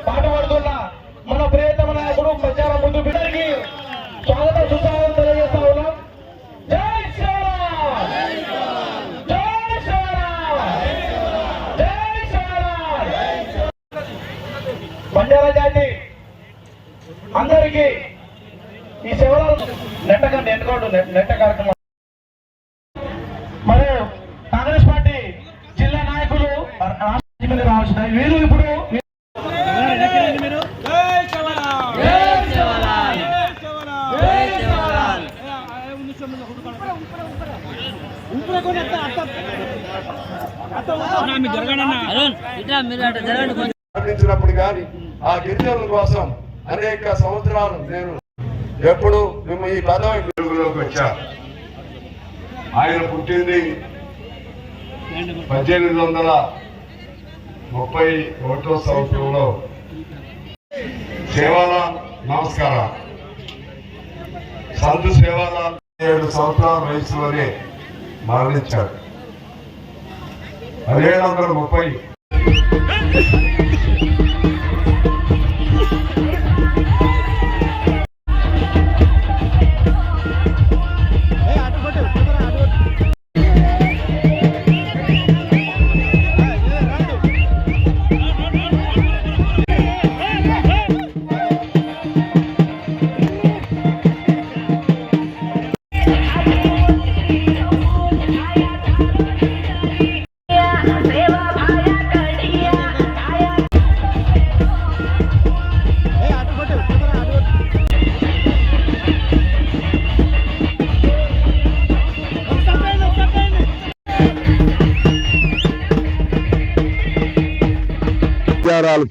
పాటుపడుతున్న మన ప్రియతమ నాయకుడు ప్రచార ముందు బిడ్డకి స్వాగత సుస్వాగతం తెలియజేస్తా ఉన్నాం. జై శ్రీరామ్, జై శ్రీరామ్, జై శ్రీరామ్. బంజారా జాతి అందరికీ ఈ సేవలు నెట్ట కార్యక్రమం మరియు కాంగ్రెస్ పార్టీ జిల్లా నాయకులు రావాల్సిన వీరు ఇప్పుడు ప్రకటించినప్పుడు కానీ ఆ గిరిజనుల కోసం అనేక సంవత్సరాలు నేను ఎప్పుడు మేము ఈ పదవి వెలుగులోకి వచ్చా. ఆయన పుట్టింది 1831 సంవత్సరంలో. సేవాలాల్ నమస్కారం. సంతు సేవాలాల్ 7 సంవత్సరాల వయసులోనే మరణించాడు. 1730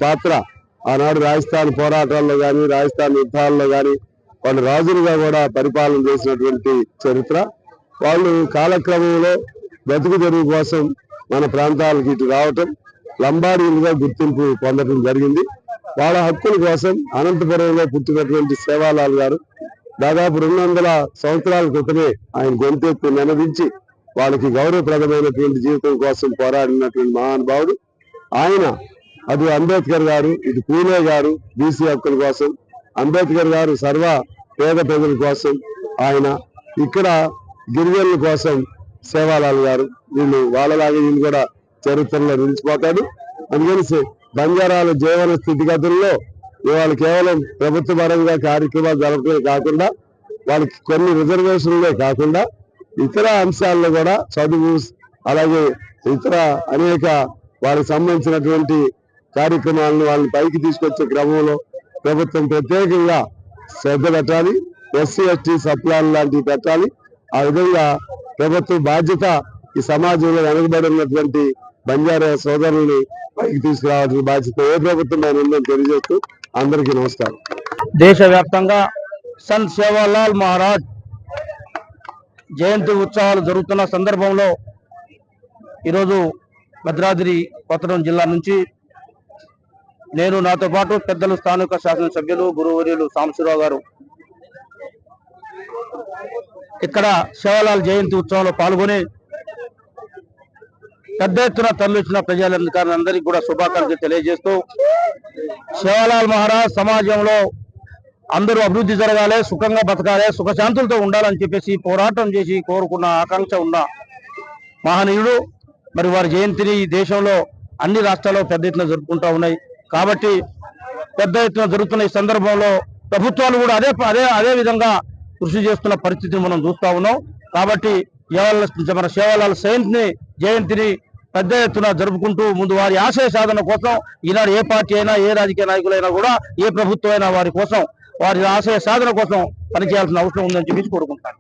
పాత్ర ఆనాడు రాజస్థాన్ పోరాటాల్లో గాని రాజస్థాన్ యుద్ధాల్లో గాని వాళ్ళు రాజులుగా కూడా పరిపాలన చేసినటువంటి చరిత్ర. వాళ్ళు కాలక్రమంలో బతుకు తెరువు కోసం మన ప్రాంతాలకు ఇటు రావటం, లంబాడీలుగా గుర్తింపు పొందడం జరిగింది. వాళ్ళ హక్కుల కోసం అనంతపురంలో పుట్టినటువంటి సేవాలాల్ గారు దాదాపు 200 సంవత్సరాల క్రితమే ఆయన గొంతెత్తి నినదించి వాళ్ళకి గౌరవప్రదమైనటువంటి జీవితం కోసం పోరాడినటువంటి మహానుభావుడు ఆయన. అటు అంబేద్కర్ గారు, ఇటు పూలే గారు బీసీ హక్కుల కోసం, అంబేద్కర్ గారు సర్వ పేద ప్రజల కోసం, ఆయన ఇక్కడ గిరిజనుల కోసం సేవాలాల్ గారు. వీళ్ళు వాళ్ళలాగా వీళ్ళు కూడా చరిత్రలో నిలిచిపోతాడు. అందుకని బంజారాల జీవన స్థితిగతుల్లో ఇవాళ కేవలం ప్రభుత్వ పరంగా కార్యక్రమాలు జరపడమే కాకుండా వాళ్ళకి కొన్ని రిజర్వేషన్లే కాకుండా ఇతర అంశాల్లో కూడా చదువు, అలాగే ఇతర అనేక వాళ్ళకి సంబంధించినటువంటి కార్యక్రమాలను వాళ్ళని పైకి తీసుకొచ్చే క్రమంలో ప్రభుత్వం ప్రత్యేకంగా శ్రద్ధ పెట్టాలి. ఎస్సీ ఎస్టీ సప్లాన్ లాంటివి పెట్టాలి. ఆ విధంగా ప్రభుత్వ బాధ్యత ఈ సమాజంలో వెనకబడినటువంటి బంజారా సోదరుల్ని పైకి తీసుకురావాల్సిన బాధ్యత ఏ ప్రభుత్వం ఉందని తెలియజేస్తూ అందరికీ నమస్కారం. దేశవ్యాప్తంగా సంత్ సేవాలాల్ మహారాజ్ జయంతి ఉత్సవాలు జరుగుతున్న సందర్భంలో ఈరోజు భద్రాద్రి కొత్తగూడెం జిల్లా నుంచి నేను, నాతో పాటు పెద్దలు స్థానిక శాసనసభ్యులు గురువర్యులు సాంబశివరావు గారు ఇక్కడ సేవాలాల్ జయంతి ఉత్సవంలో పాల్గొని పెద్ద ఎత్తున తరలించిన ప్రజలందరికీ కూడా శుభాకాంక్షలు తెలియజేస్తూ సేవాలాల్ మహారాజ్ సమాజంలో అందరూ అభివృద్ధి జరగాలి, సుఖంగా బతకాలి, సుఖశాంతులతో ఉండాలని చెప్పేసి పోరాటం చేసి కోరుకున్న ఆకాంక్ష ఉన్న మహనీయుడు. మరి వారి జయంతిని ఈ దేశంలో అన్ని రాష్ట్రాల్లో పెద్ద ఎత్తున జరుపుకుంటూ ఉన్నాయి. కాబట్టి పెద్ద ఎత్తున జరుగుతున్న ఈ సందర్భంలో ప్రభుత్వాలు కూడా అదే విధంగా కృషి చేస్తున్న పరిస్థితిని మనం చూస్తూ ఉన్నాం. కాబట్టి మన సేవాలాల్ జయంతిని పెద్ద ఎత్తున జరుపుకుంటూ ముందు వారి ఆశయ సాధన కోసం ఈనాడు ఏ పార్టీ అయినా, ఏ రాజకీయ నాయకులైనా కూడా, ఏ ప్రభుత్వం అయినా వారి కోసం, వారి ఆశయ సాధన కోసం పనిచేయాల్సిన అవసరం ఉందని చెప్పి కోరుకుంటాను.